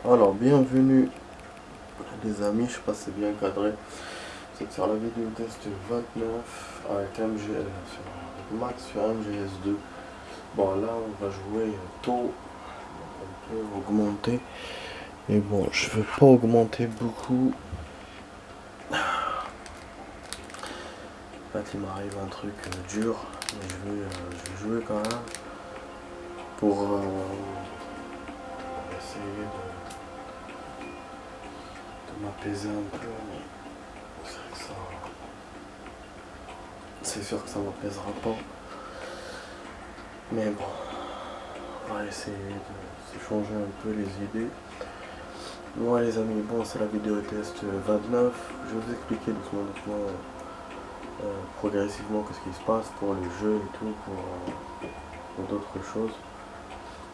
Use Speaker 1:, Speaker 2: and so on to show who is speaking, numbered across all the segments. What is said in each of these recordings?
Speaker 1: Alors, bienvenue les amis, je sais pas si c'est bien cadré. C'est sur la vidéo test 29 avec Max sur MGS2. Bon, là on va jouer tôt, on peut augmenter. Mais bon, je veux pas augmenter beaucoup. En fait, il m'arrive un truc dur, mais je vais jouer quand même pour essayer de m'apaiser un peu. Mais c'est sûr que ça m'apaisera pas. Mais bon, on va essayer de se changer un peu les idées. Bon les amis, bon c'est la vidéo test 29. Je vais vous expliquer doucement, progressivement ce qui se passe pour le jeu et tout, pour d'autres choses.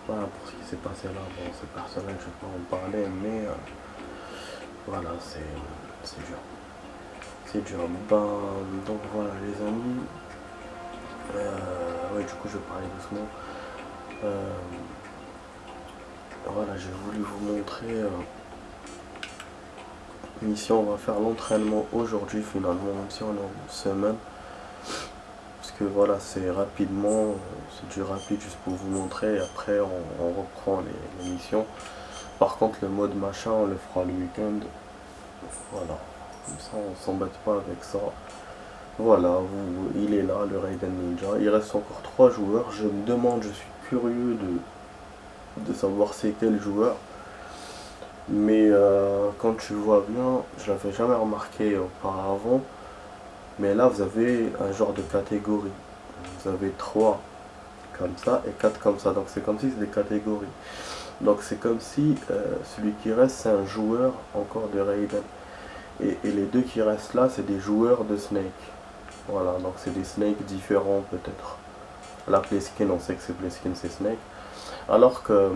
Speaker 1: Voilà, pour ce qui s'est passé là, bon c'est personnel, je vais pas en parler, mais voilà, c'est dur. C'est dur. Ben, donc voilà les amis. Ouais, du coup je vais parler doucement. Voilà, j'ai voulu vous montrer mission. On va faire l'entraînement aujourd'hui finalement, même si on est en semaine. Parce que voilà, c'est rapidement, c'est du rapide juste pour vous montrer. Et après, on reprend les missions. Par contre, le mode machin, on le fera le week-end. Voilà, comme ça, on s'embête pas avec ça. Voilà, il est là, le Raiden Ninja. Il reste encore 3 joueurs. Je me demande, je suis curieux de savoir c'est quel joueur. Mais quand tu vois bien, je l'avais jamais remarqué auparavant. Mais là, vous avez un genre de catégorie. Vous avez 3 comme ça et 4 comme ça. Donc c'est comme si c'était des catégories. Donc c'est comme si celui qui reste, c'est un joueur encore de Raiden. Et les deux qui restent là, c'est des joueurs de Snake. Voilà, donc c'est des Snake différents peut-être. La Pleskin, on sait que c'est Pleskin, c'est Snake. Alors que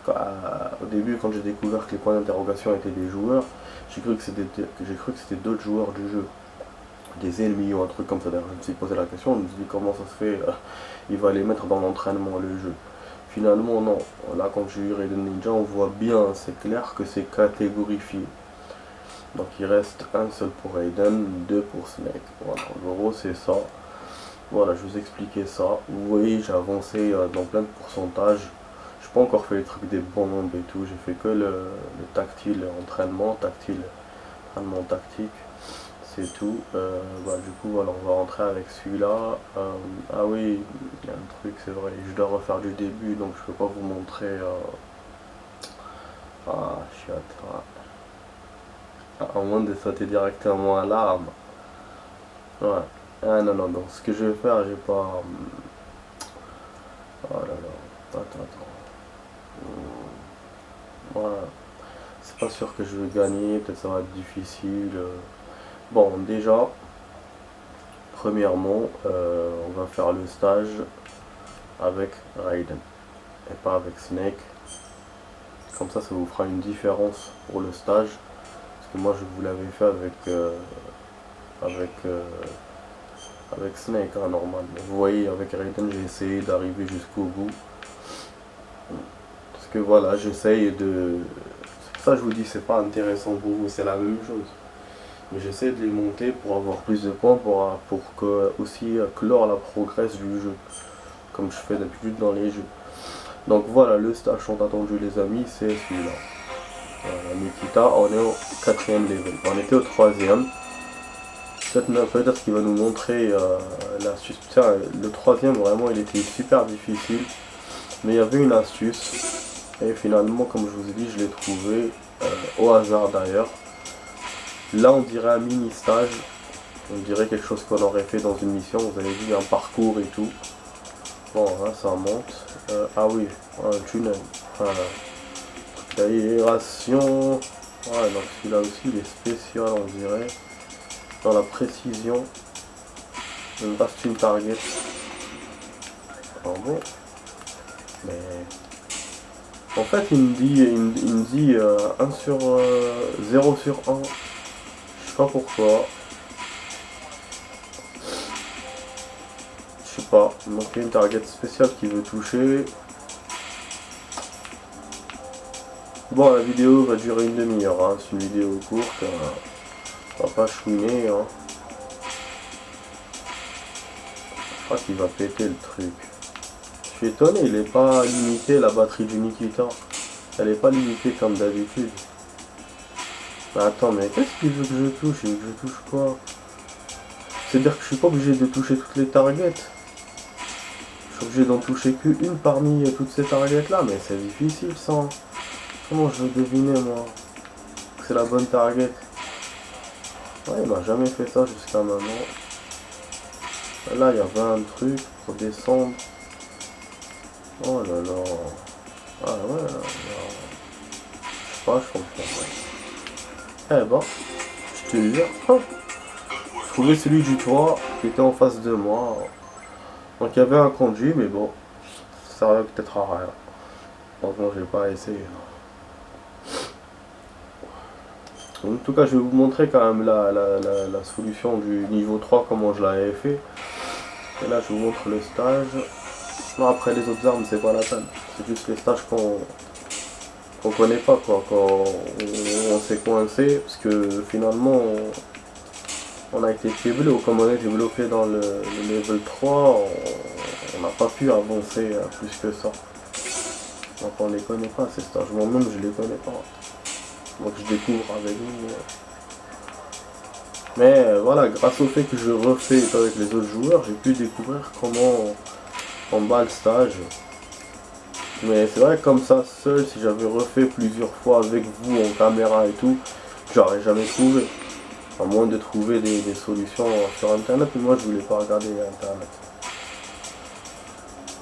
Speaker 1: au début, quand j'ai découvert que les points d'interrogation étaient des joueurs, j'ai cru que c'était d'autres joueurs du jeu, des ennemis ou un truc comme ça. D'ailleurs, je me suis posé la question, je me suis dit comment ça se fait, il va les mettre dans l'entraînement, le jeu. Finalement, non. Là, quand j'ai eu Raiden Ninja, on voit bien, c'est clair que c'est catégorifié. Donc, il reste un seul pour Raiden, 2 pour Snake. Voilà, en gros, c'est ça. Voilà, je vous expliquais ça. Vous voyez, j'ai avancé dans plein de pourcentages. J'ai pas encore fait les trucs des bombes et tout. J'ai fait que le tactile, entraînement tactique. C'est tout. Du coup, voilà, on va rentrer avec celui-là. Ah oui, il y a un truc, c'est vrai. Je dois refaire du début, donc je peux pas vous montrer. Ah, chiotte. À moins de sauter directement à l'arme. Ouais. Ah non, non, donc ce que je vais faire, j'ai pas. Oh là là. Attends. Voilà. C'est pas sûr que je vais gagner, peut-être ça va être difficile. Bon, déjà, premièrement, on va faire le stage avec Raiden et pas avec Snake. Comme ça vous fera une différence pour le stage. Parce que moi, je vous l'avais fait avec, euh, avec Snake, hein, normal. Mais vous voyez, avec Raiden, j'ai essayé d'arriver jusqu'au bout. Parce que voilà, j'essaye de. C'est pour ça que je vous dis, c'est pas intéressant pour vous, c'est la même chose. Mais j'essaie de les monter pour avoir plus de points, pour que, aussi clore la progresse du jeu. Comme je fais d'habitude dans les jeux. Donc voilà, le stage tant attendu les amis, c'est celui-là. Nikita, on est au 4ème level. On était au 3ème. Peut-être qu'il va nous montrer l'astuce. Tiens, le 3ème vraiment il était super difficile. Mais il y avait une astuce. Et finalement, comme je vous ai dit, je l'ai trouvé au hasard d'ailleurs. Là on dirait un mini stage. On dirait quelque chose qu'on aurait fait dans une mission. Vous avez vu un parcours et tout. Bon, là ça monte. Ah oui, un tunnel. L'aération. Ouais, donc celui-là aussi il est spécial, on dirait. Dans la précision. Une reste une target. Ah bon. Mais. En fait, il me dit 1 sur 0 sur 1. Je sais pas pourquoi. Je sais pas. Donc il y a une target spéciale qui veut toucher. Bon, la vidéo va durer une demi-heure, hein. C'est une vidéo courte, on va pas chouiner, hein. Je crois qu'il va péter le truc. Je suis étonné, il est pas limité, la batterie du Nikita. Elle est pas limitée comme d'habitude. Mais attends, mais qu'est-ce qu'il veut que je touche? Il veut que je touche quoi? C'est-à-dire que je suis pas obligé de toucher toutes les targets. Je suis obligé d'en toucher qu'une parmi toutes ces targets là, mais c'est difficile ça. Comment je veux deviner moi que c'est la bonne target? Ouais, il m'a jamais fait ça jusqu'à maintenant. Là, il y avait un truc pour descendre. Oh là là. Ah ouais, là, je sais pas, je comprends pas. Eh ben, je te jure, hop, je trouvais celui du toit qui était en face de moi. Donc il y avait un conduit, mais bon, ça servait peut-être à rien. Franchement, j'ai pas essayé. En tout cas, je vais vous montrer quand même la solution du niveau 3, comment je l'avais fait. Et là, je vous montre le stage. Non, après les autres armes, c'est pas la peine. C'est juste les stages qu'on connaît pas, quoi. Quand on s'est coincé, parce que finalement, on a été faiblé, ou comme on a été bloqué dans le level 3, on n'a pas pu avancer plus que ça. Donc on les connaît pas, ces stages. Moi-même, je les connais pas. Donc je découvre avec vous. Mais voilà, grâce au fait que je refais avec les autres joueurs, j'ai pu découvrir comment on bat le stage. Mais c'est vrai que comme ça, seul, si j'avais refait plusieurs fois avec vous en caméra et tout, j'aurais jamais trouvé. À moins de trouver des solutions sur internet, mais moi je voulais pas regarder internet.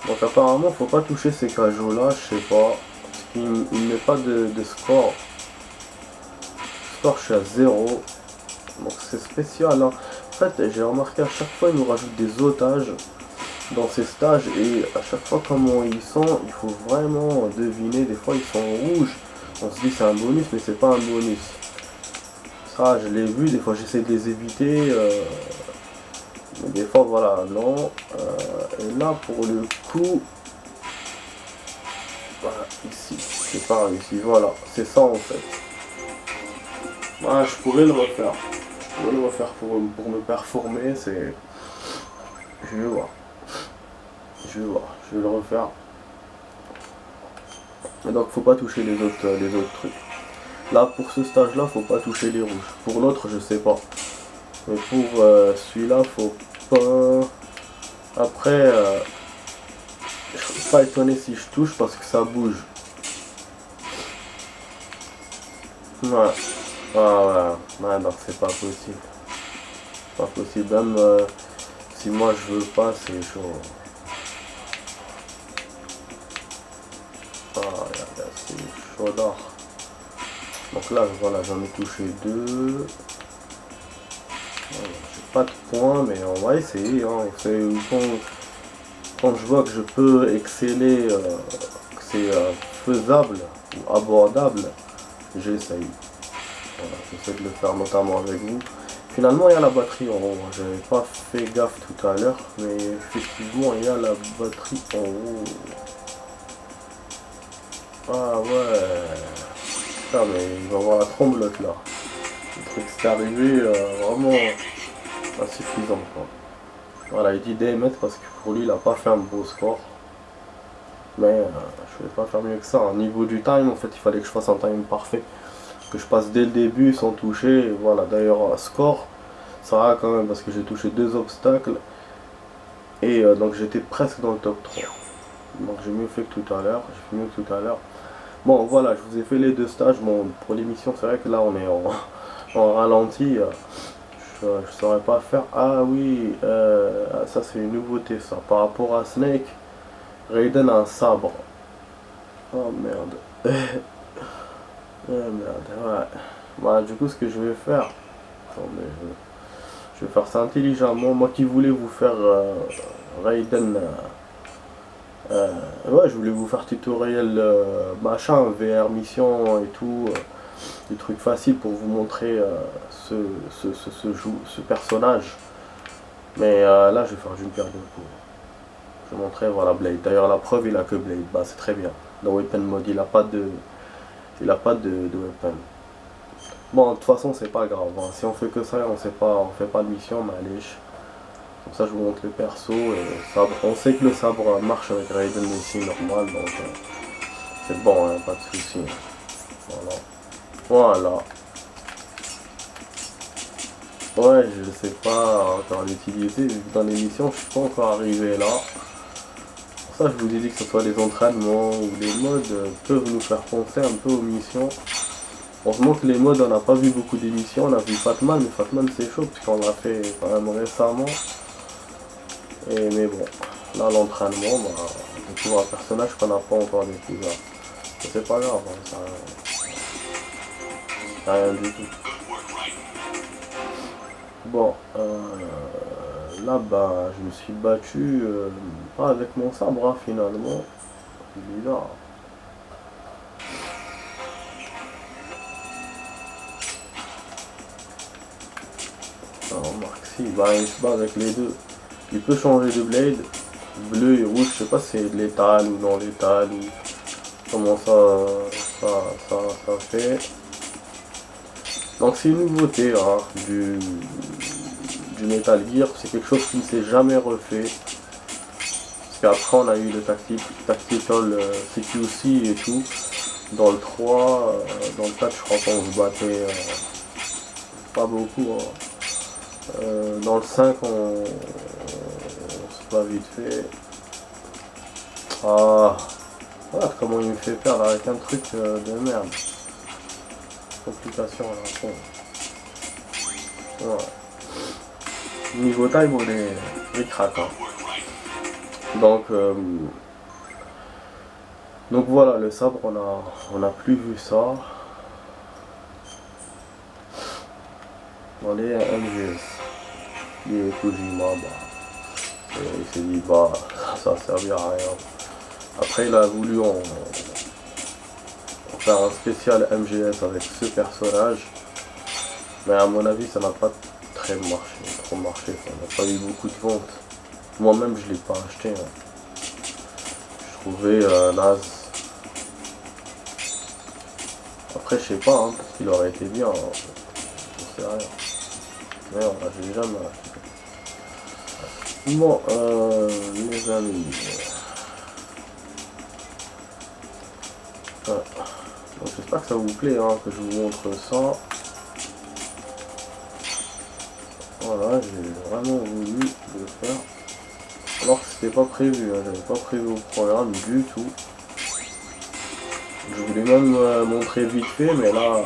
Speaker 1: Donc apparemment, faut pas toucher ces cajots là, je sais pas. Parce qu'il ne met pas de score. Score, je suis à 0. Donc c'est spécial, hein. En fait, j'ai remarqué à chaque fois, ils nous rajoutent des otages dans ces stages, et à chaque fois comment ils sont, il faut vraiment deviner. Des fois ils sont rouges, on se dit c'est un bonus, mais c'est pas un bonus. Ça je l'ai vu, des fois j'essaie de les éviter, mais des fois voilà, non. Et là pour le coup, voilà, ici, c'est pas réussi, voilà, c'est ça en fait. Voilà, je pourrais le refaire. Je pourrais le refaire pour me performer, c'est... Je vais voir. Je vais voir, je vais le refaire. Et donc faut pas toucher les autres trucs. Là pour ce stage là, faut pas toucher les rouges. Pour l'autre, je sais pas. Mais pour celui-là, faut pas. Après, je suis pas étonné si je touche parce que ça bouge. Ouais. Ah ouais. Ouais, donc c'est pas possible. Pas possible. Même si moi je veux pas, c'est chaud. Ah, regarde, c'est chaud d'or. Donc là, voilà, j'en ai touché deux. J'ai pas de points, mais on va essayer. Hein. Quand je vois que je peux exceller, que c'est faisable ou abordable, j'essaye. Voilà, j'essaie de le faire notamment avec vous. Finalement, il y a la batterie en haut. J'avais pas fait gaffe tout à l'heure, mais effectivement, il y a la batterie en haut. Ah ouais. Putain, mais il va y avoir la tremblote là. Le truc s'est arrivé vraiment insuffisant quoi. Voilà, il dit DMS parce que pour lui il a pas fait un beau score. Mais je vais pas faire mieux que ça. Au niveau du time, en fait, il fallait que je fasse un time parfait. Que je passe dès le début sans toucher. Et voilà, d'ailleurs, score, ça va quand même parce que j'ai touché deux obstacles. Et donc j'étais presque dans le top 3. Donc j'ai mieux fait que tout à l'heure. J'ai fait mieux que tout à l'heure. Bon, voilà, je vous ai fait les deux stages. Bon, pour l'émission, c'est vrai que là on est en ralenti. Je saurais pas faire. Ah oui, ça c'est une nouveauté ça. Par rapport à Snake, Raiden a un sabre. Oh merde. Oh merde, ouais. Bah, du coup, ce que je vais faire. Attendez, je vais faire ça intelligemment. Moi qui voulais vous faire Raiden. Ouais, je voulais vous faire tutoriel machin, VR mission et tout. Des trucs faciles pour vous montrer ce personnage. Mais là, je vais faire une pierre de coups. Je vais montrer, voilà, Blade. D'ailleurs, la preuve, il a que Blade. Bah, c'est très bien. Dans Weapon Mode, il a pas de Il a pas de weapon. Bon, de toute façon, c'est pas grave. Hein. Si on fait que ça, on fait pas de mission, mais allez. Comme ça, je vous montre le perso et le sabre. On sait que le sabre marche avec Raiden ici normal, donc c'est bon, hein, pas de soucis. Voilà. Voilà. Ouais, je sais pas encore l'utiliser, vu que dans l'émission, je suis pas encore arrivé là. Pour ça, je vous ai dit que ce soit les entraînements ou les modes peuvent nous faire penser un peu aux missions. Heureusement que les modes, on n'a pas vu beaucoup d'émissions, on a vu Fatman, mais Fatman c'est chaud puisqu'on l'a fait quand même récemment. Mais bon, là l'entraînement, bah, on découvre un personnage qu'on n'a pas encore découvert. C'est pas grave, hein, ça rien du tout. Bon, là bah je me suis battu pas avec mon sabre hein, finalement. C'est bizarre. Alors, remarque si, bah il se bat avec les deux. Il peut changer de blade, bleu et rouge, je sais pas si c'est de létal ou non létal ou comment ça fait. Donc c'est une nouveauté hein, du Metal Gear, c'est quelque chose qui ne s'est jamais refait. Parce qu'après on a eu le Tactical CQC et tout. Dans le 3, dans le 4 je crois qu'on se battait pas beaucoup. Hein. Dans le 5 on se bat vite fait. Ah, voilà comment il me fait perdre avec un truc de merde. Complication à la con. Ouais. Niveau taille, bon, les cracks. Hein. Donc voilà, le sabre, on a plus vu ça. Dans les MGS. Les Kojima, bah, il s'est dit, bah, ça servira à rien. Après, il a voulu en faire un spécial MGS avec ce personnage. Mais à mon avis, ça n'a pas trop marché. Ça n'a pas eu beaucoup de ventes. Moi-même, je l'ai pas acheté. Hein. Je trouvais naze. Après, je sais pas, hein, parce qu'il aurait été bien. Hein. Je sais rien. Mais on l'ai jamais acheté. Bon, les amis. Donc j'espère que ça vous plaît, hein, que je vous montre ça. Voilà, j'ai vraiment voulu le faire. Alors que c'était pas prévu, hein, j'avais pas prévu au programme du tout. Je voulais même montrer vite fait, mais là,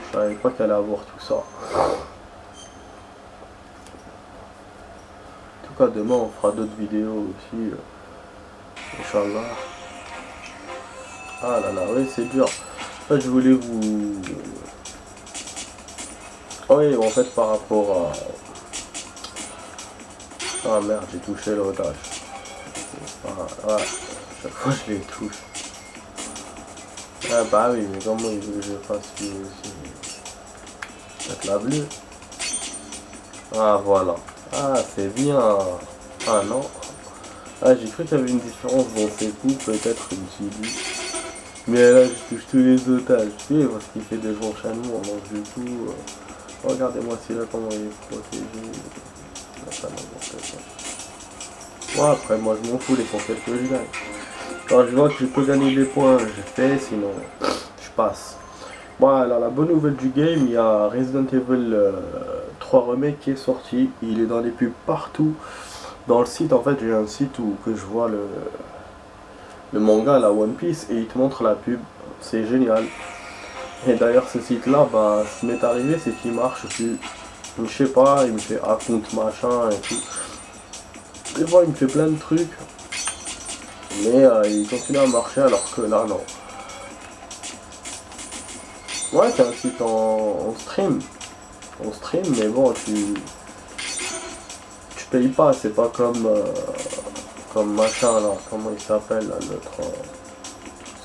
Speaker 1: je savais pas qu'elle allait avoir tout ça. En tout cas, demain on fera d'autres vidéos aussi. Inch'Allah. Ah là là, oui, c'est dur. En fait, je voulais vous... Oui, en fait, par rapport à... Ah merde, j'ai touché l'otage. Ah, ouais, chaque fois je les touche. Ah bah oui, mais comment il veut que je fasse lui aussi? Avec la bleue. Ah voilà. Ah, c'est bien. Ah non. Ah, j'ai cru qu'il y avait une différence dans ses coups, peut-être, je me suis dit. Mais là, je touche tous les otages, tu sais, parce qu'il fait des enchaînements, donc du coup... regardez-moi celui-là, comment il est protégé. Bon, après, moi, je m'en fous, l'essentiel que je gagne. Quand je vois que je peux gagner des points, je fais, sinon, je passe. Bon, alors, la bonne nouvelle du game, il y a Resident Evil 3 Remake qui est sorti. Il est dans les pubs partout. Dans le site, en fait, j'ai un site où que je vois le manga, la One Piece, et il te montre la pub. C'est génial. Et d'ailleurs, ce site-là, bah, ce qui m'est arrivé, c'est qu'il marche plus. Je sais pas, il me fait compte machin et tout. Des fois, il me fait plein de trucs. Mais il continue à marcher alors que là, non. Ouais, c'est un site en stream. En stream, mais bon, tu payes pas, c'est pas comme machin là, comment il s'appelle là,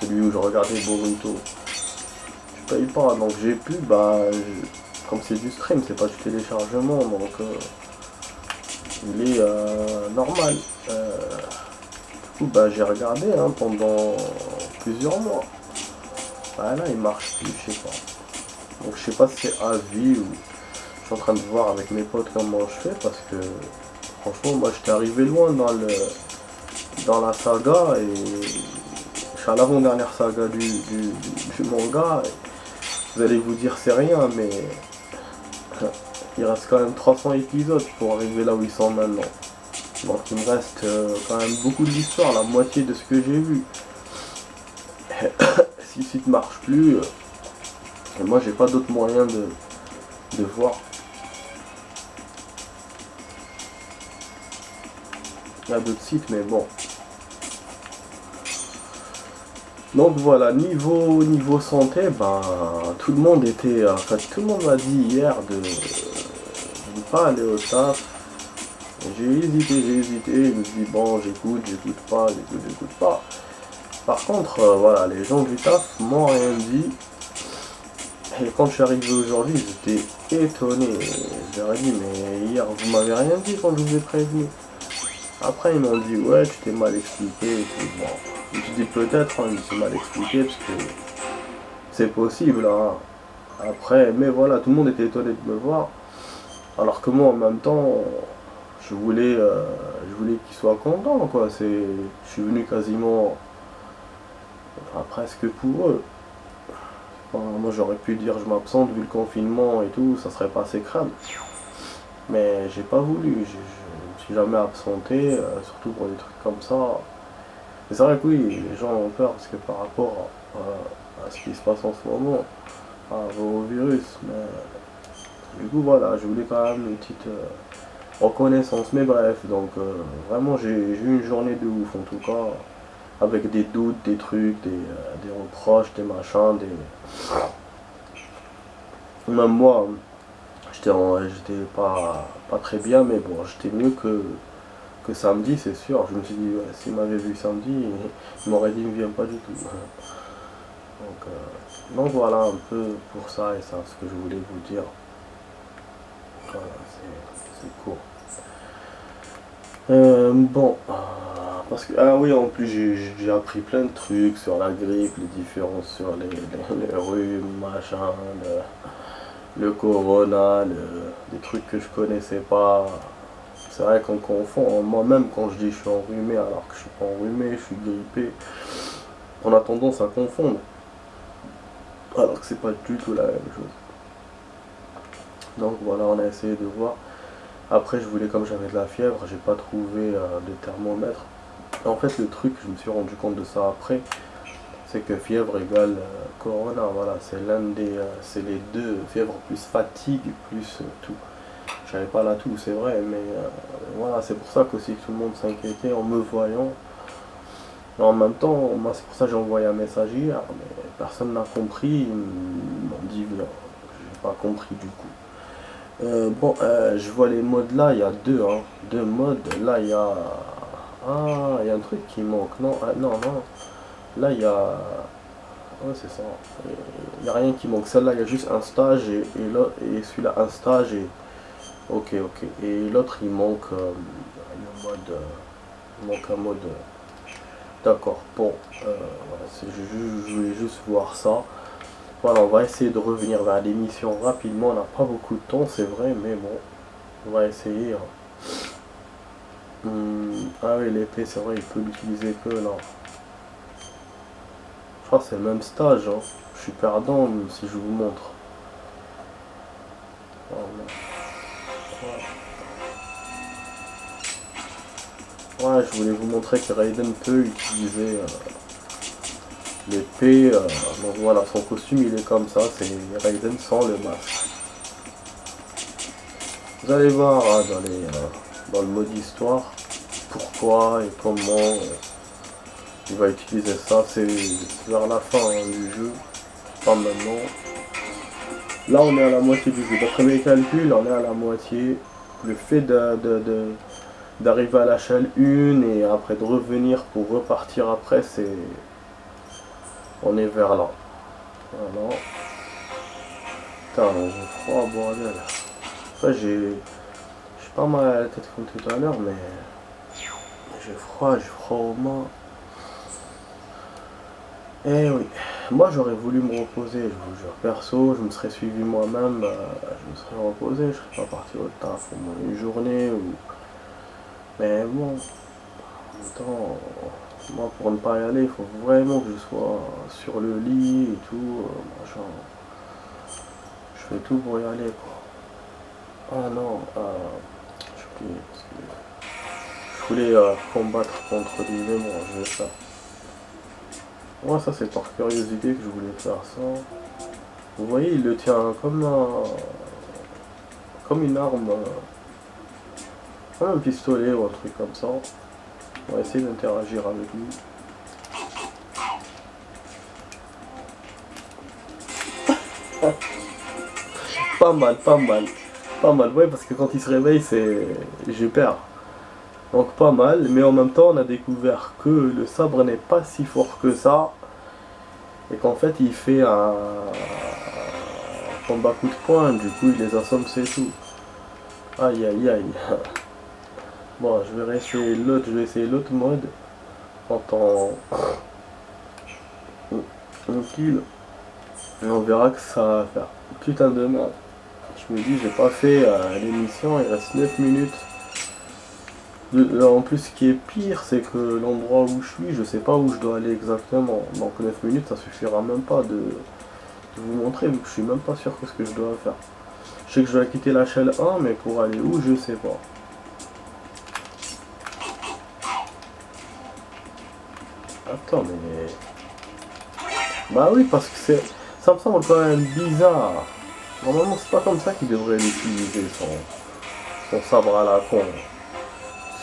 Speaker 1: celui où je regardais Boruto. Tu payes pas, donc j'ai pu, bah, comme c'est du stream, c'est pas du téléchargement, donc il est normal. Du coup, bah, j'ai regardé hein, pendant plusieurs mois. Ah là, il marche plus, je sais pas. Donc je sais pas si c'est à vie ou je suis en train de voir avec mes potes comment je fais parce que franchement, moi j'étais arrivé loin dans la saga et je suis à l'avant-dernière saga du manga. Et vous allez vous dire c'est rien, mais il reste quand même 300 épisodes pour arriver là où ils sont maintenant. Donc il me reste quand même beaucoup de l'histoire, la moitié de ce que j'ai vu. Si le site marche plus, moi j'ai pas d'autre moyen de voir. Il y a d'autres sites, mais bon. Donc voilà, niveau santé, ben tout le monde était. En fait, tout le monde m'a dit hier de ne pas aller au taf. J'ai hésité, je me suis dit bon j'écoute pas. Par contre, voilà, les gens du taf m'ont rien dit. Et quand je suis arrivé aujourd'hui, j'étais étonné. Je leur ai dit mais hier vous m'avez rien dit quand je vous ai prévenu. Après ils m'ont dit ouais tu t'es mal expliqué et tout. Bon, je me suis dit peut-être je me suis mal expliqué parce que c'est possible hein. Après, mais voilà, tout le monde était étonné de me voir. Alors que moi en même temps, je voulais qu'ils soient contents quoi. Je suis venu quasiment, enfin, presque pour eux. Enfin, moi j'aurais pu dire je m'absente vu le confinement et tout, ça serait passé crème. Mais j'ai pas voulu, je me suis jamais absenté, surtout pour des trucs comme ça. Mais c'est vrai que oui, les gens ont peur parce que par rapport à ce qui se passe en ce moment, au virus, mais du coup voilà, je voulais quand même une petite reconnaissance, mais bref, donc vraiment j'ai eu une journée de ouf en tout cas, avec des doutes, des trucs, des reproches, des machins, même moi, j'étais pas très bien, mais bon, j'étais mieux que samedi, c'est sûr. Je me suis dit, ouais, s'il m'avait vu samedi, il m'aurait dit, ne viens pas du tout. Donc voilà un peu pour ça et ça, ce que je voulais vous dire. Voilà, c'est court. Bon, parce que, ah oui, en plus j'ai appris plein de trucs sur la grippe, les différences sur les rhumes, machin, le corona, des trucs que je connaissais pas. C'est vrai qu'on confond. Moi-même, quand je dis je suis enrhumé, alors que je suis pas enrhumé, je suis grippé, on a tendance à confondre. Alors que c'est pas du tout la même chose. Donc voilà, on a essayé de voir. Après, je voulais, comme j'avais de la fièvre, j'ai pas trouvé de thermomètre. En fait, le truc, je me suis rendu compte de ça après, c'est que fièvre égale corona. Voilà, c'est les deux, fièvre plus fatigue plus tout. J'avais pas la toux, c'est vrai, mais voilà, c'est pour ça qu'aussi que tout le monde s'inquiétait en me voyant. Et en même temps, moi, c'est pour ça que j'ai envoyé un message hier, mais personne n'a compris. Ils m'ont dit, non, j'ai pas compris du coup. Bon, je vois les modes là, il y a deux modes. Là, il y a. Ah, il y a un truc qui manque. Non, non, non. Là, il y a. Ouais, c'est ça. Il n'y a rien qui manque. Celle-là, il y a juste un stage et celui-là, un stage et. Ok, ok. Et l'autre, il manque le mode. Il manque un mode. D'accord. Bon, voilà, je voulais juste voir ça. Voilà, on va essayer de revenir vers l'émission rapidement. On n'a pas beaucoup de temps, c'est vrai, mais bon, on va essayer. Hein. Ah oui, l'épée, c'est vrai, il peut l'utiliser que là. Je crois que c'est le même stage. Hein. Je suis perdant si je vous montre. Oh, ouais, je voulais vous montrer que Raiden peut utiliser l'épée. Donc voilà, son costume il est comme ça, c'est Raiden sans le masque. Vous allez voir hein, dans le mode histoire pourquoi et comment il va utiliser ça. C'est vers la fin hein, du jeu, pas maintenant. Là on est à la moitié du jeu. D'après mes calculs, on est à la moitié. Le fait d'arriver à la chale 1 et après de revenir pour repartir après, on est vers là. Voilà. Putain, j'ai froid, bordel. Après, j'ai pas mal à la tête comme tout à l'heure, mais j'ai froid aux mains.
Speaker 2: Eh oui, moi j'aurais voulu me reposer, je vous jure. Perso, je me serais suivi moi-même, je me serais reposé, je serais pas parti au taf au moins une journée ou. Mais bon, en même temps, moi pour ne pas y aller, il faut vraiment que je sois sur le lit et tout, machin. Je fais tout pour y aller quoi. Ah non, je voulais, je voulais combattre contre les démons, je vais faire. Moi ça c'est par curiosité que je voulais faire ça. Vous voyez, il le tient comme une arme, comme un pistolet ou un truc comme ça. On va essayer d'interagir avec lui. Pas mal, pas mal. Pas mal, ouais, parce que quand il se réveille, c'est. J'ai peur. Donc pas mal, mais en même temps, on a découvert que le sabre n'est pas si fort que ça. Et qu'en fait, il fait un combat coup de poing, du coup, il les assomme, c'est tout. Aïe aïe aïe. Bon, je vais essayer l'autre mode. Quand on kill, et on verra que ça va faire putain de mal. Je me dis, j'ai pas fait l'émission, il reste 9 minutes. En plus, ce qui est pire, c'est que l'endroit où je suis, je sais pas où je dois aller exactement. Donc 9 minutes, ça suffira même pas de vous montrer, vu que je suis même pas sûr que ce que je dois faire. Je sais que je dois quitter la chaîne 1, mais pour aller où, je sais pas. Attends, mais. Bah oui, parce que c'est. Ça me semble quand même bizarre. Normalement, c'est pas comme ça qu'il devrait l'utiliser, son sabre à la con.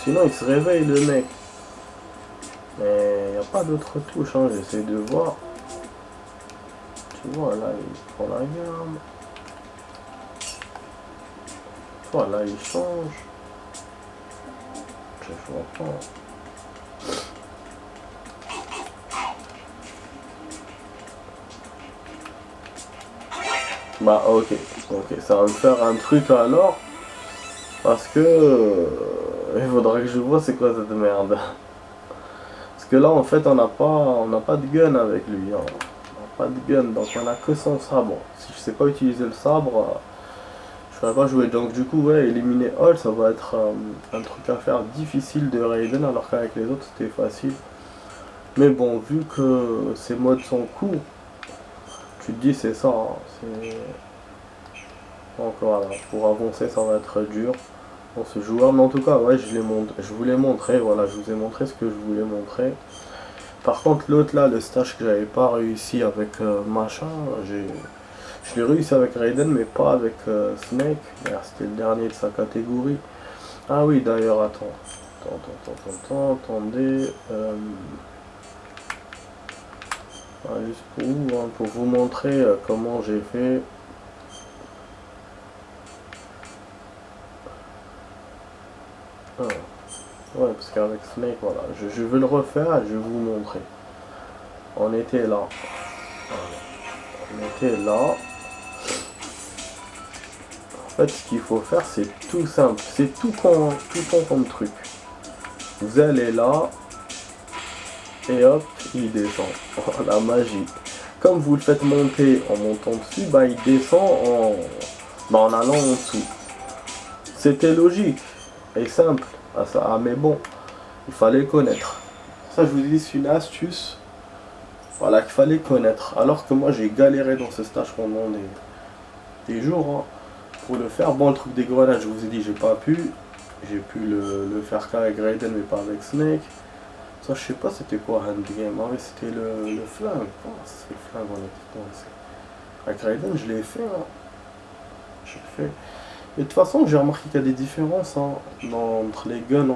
Speaker 2: Sinon, il se réveille, le mec. Mais il n'y a pas d'autre touche, hein. J'essaie de voir. Tu vois, là, il prend la gamme. Voilà, il change. Je vois pas. Bah ok, ok, ça va me faire un truc alors. Parce que il faudra que je vois c'est quoi cette merde. Parce que là en fait on n'a pas de gun avec lui. Hein. On n'a pas de gun, donc on a que son sabre. Si je sais pas utiliser le sabre, je pourrais pas jouer. Donc du coup ouais, éliminer Hall ça va être un truc à faire difficile de Raiden alors qu'avec les autres c'était facile. Mais bon, vu que ces modes sont courts, tu te dis c'est ça. Hein, c'est. Donc voilà, pour avancer ça va être dur pour ce joueur. Mais en tout cas, ouais, je vous l'ai montré, voilà, je vous ai montré ce que je voulais montrer. Par contre, l'autre là, le stage que j'avais pas réussi avec machin, je l'ai réussi avec Raiden, mais pas avec Snake. C'était le dernier de sa catégorie. Ah oui, d'ailleurs, attendez. Juste pour vous, hein, pour vous montrer comment j'ai fait. Ah. Ouais, parce qu'avec Snake, voilà, je veux le refaire et je vais vous montrer. On était là. Voilà. On était là. En fait, ce qu'il faut faire, c'est tout simple. C'est tout con comme truc. Vous allez là, et hop, il descend. Oh, la magie. Comme vous le faites monter en montant dessus, bah il descend en allant en dessous. C'était logique et simple. Mais bon, il fallait connaître. Ça, je vous dis, c'est une astuce. Voilà, qu'il fallait connaître. Alors que moi, j'ai galéré dans ce stage pendant des jours hein, pour le faire. Bon, le truc des grenades, je vous ai dit, j'ai pas pu. J'ai pu le faire qu'avec Raiden, mais pas avec Snake. Ça, je sais pas c'était quoi Handgame. Ah, mais c'était le flingue. Oh, c'est le flingue, on était coincé. Avec Raiden, je l'ai fait. Hein. J'ai fait. Et de toute façon, j'ai remarqué qu'il y a des différences hein, entre les guns,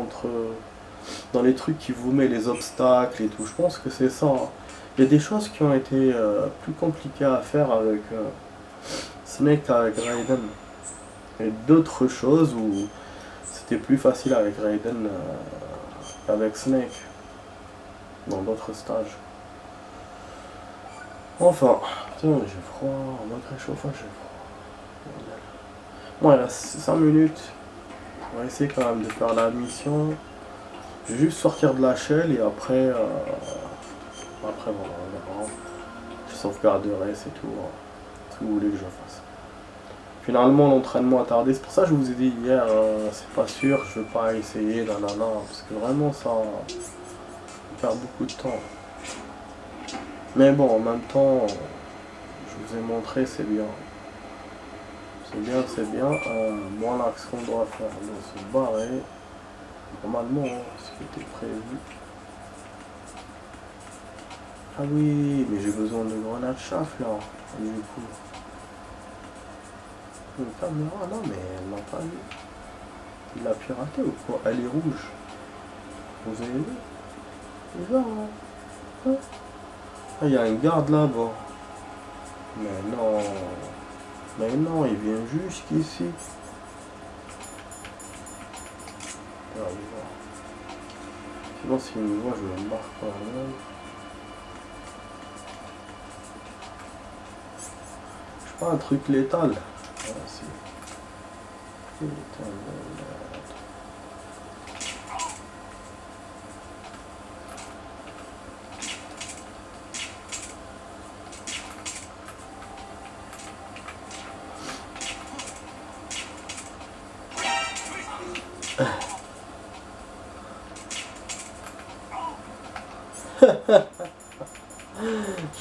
Speaker 2: dans les trucs qui vous met les obstacles et tout. Je pense que c'est ça. Hein. Il y a des choses qui ont été plus compliquées à faire avec Snake avec Raiden. Et d'autres choses où c'était plus facile avec Raiden qu'avec Snake. Dans d'autres stages. Enfin, putain, j'ai froid. En mode réchauffage, j'ai froid. Bon, il reste 5 minutes. On va essayer quand même de faire la mission. Je vais juste sortir de la shell et après
Speaker 1: Après, voilà, on verra. Je sauvegarderai, c'est tout. Hein. Ce que vous voulez que je fasse. Finalement, l'entraînement a tardé. C'est pour ça que je vous ai dit hier, c'est pas sûr, je vais pas essayer, nanana. Parce que vraiment, ça perd beaucoup de temps. Mais bon, en même temps, je vous ai montré, c'est bien. C'est bien, c'est bien. Moi, là, ce qu'on doit faire, on doit se barrer. Normalement, hein, ce qui était prévu. Ah oui, mais j'ai besoin de grenades chaff, là. Du coup. Une caméra, non, mais elle m'a pas vu. Il l'a piraté ou quoi? Elle est rouge. Vous avez vu? Bizarre, hein? Ah, il y a un garde là-bas. Mais non. Mais non, il vient jusqu'ici. Ah, il va. Sinon, s'il me voit, je me marque quand même. Je sais pas, un truc létal. Ah, si. Létal,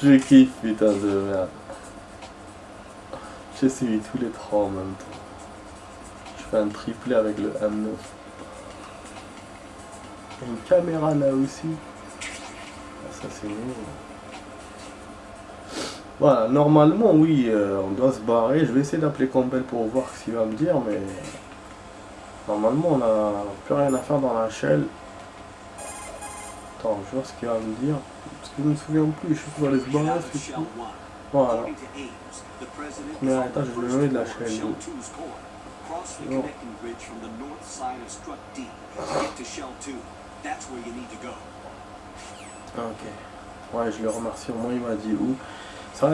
Speaker 1: je kiffe, putain de merde. J'ai suivi tous les trois en même temps. Je fais un triplé avec le M9. Une caméra là aussi. Ah, ça c'est nul. Voilà, normalement oui, on doit se barrer. Je vais essayer d'appeler Campbell pour voir ce qu'il va me dire, mais normalement on n'a plus rien à faire dans la shell. Attends, je vois ce qu'il va me dire. Parce que je me souviens plus, je sais pas, aller se barrer, c'est tout. Voilà. Premier étage, je le mets de la shell. Bon. Ok. Ouais, je le remercie, au moins il m'a dit où. Ça,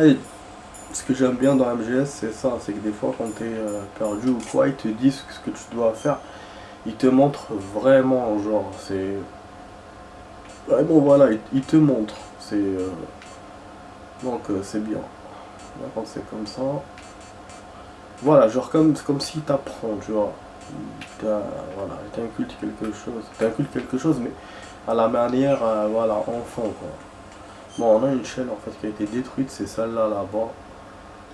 Speaker 1: ce que j'aime bien dans MGS, c'est ça, c'est que des fois quand tu es perdu ou quoi, ils te disent ce que tu dois faire. Ils te montrent vraiment, genre, c'est... Vraiment, voilà, ils te montrent. C'est... Donc, c'est bien. Là, quand c'est comme ça... Voilà, genre comme si t'apprends, tu vois. Voilà, t'incultes quelque chose. T'incultes quelque chose, mais à la manière, voilà, enfant, quoi. Bon, on a une chaîne, en fait, qui a été détruite, c'est celle-là, là-bas.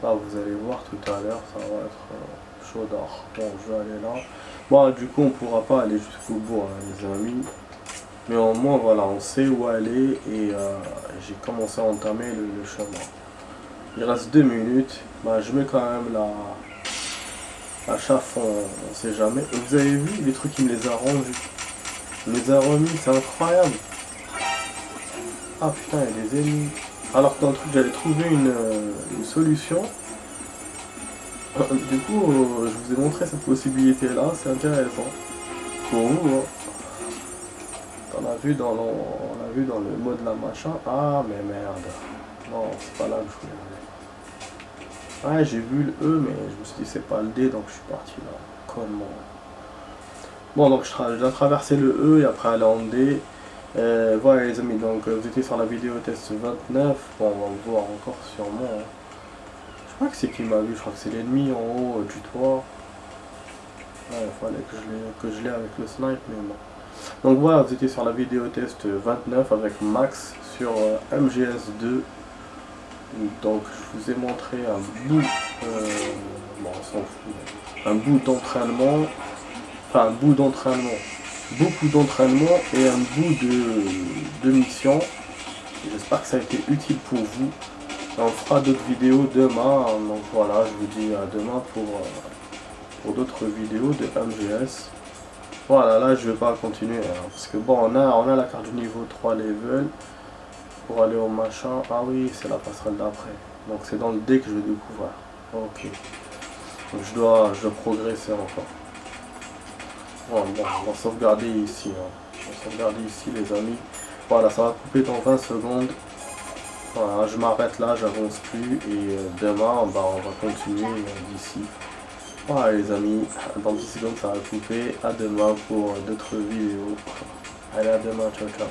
Speaker 1: Là, vous allez voir tout à l'heure, ça va être chaudard. Bon, je vais aller là. Bon, du coup, on pourra pas aller jusqu'au bout, hein, les amis. Mais au moins, voilà, on sait où aller et j'ai commencé à entamer le chemin. Il reste 2 minutes. Bah, je mets quand même la chauffe, on sait jamais. Et vous avez vu les trucs, il me les a rendus. Il me les a remis, c'est incroyable. Ah putain, il y a des ennemis. Alors que dans le truc, j'allais trouver une solution. Du coup, je vous ai montré cette possibilité-là, c'est intéressant. Pour vous, hein. On a vu dans le mode la machin. Ah, mais merde. Non, c'est pas là que je voulais aller. Ouais, j'ai vu le E, mais je me suis dit c'est pas le D, donc je suis parti là. Connement. Bon, donc je dois traverser le E et après aller en D. Voilà les amis, donc vous étiez sur la vidéo test 29. Bon, on va le voir encore sûrement. Hein. Je crois que c'est qui m'a vu, je crois que c'est l'ennemi en haut du toit. Ouais, il fallait que je l'ai avec le snipe, mais bon. Donc voilà, vous étiez sur la vidéo test 29 avec Max sur MGS2. Donc je vous ai montré un bout, bon on s'en fout, un bout d'entraînement, enfin un bout d'entraînement, beaucoup d'entraînement et un bout de mission. J'espère que ça a été utile pour vous. On fera d'autres vidéos demain, donc voilà, je vous dis à demain pour d'autres vidéos de MGS. Voilà, là je vais pas continuer, hein, parce que bon, on a la carte du niveau 3 level, pour aller au machin, ah oui, c'est la passerelle d'après, donc c'est dans le D que je vais découvrir, ok, donc je dois progresser encore. Bon, on va sauvegarder ici, hein. On va sauvegarder ici les amis, voilà, ça va couper dans 20 secondes, voilà, je m'arrête là, j'avance plus, et demain, bah, on va continuer d'ici. Voilà les amis, dans 10 secondes ça va couper, à demain pour d'autres vidéos. Allez à demain, ciao ciao.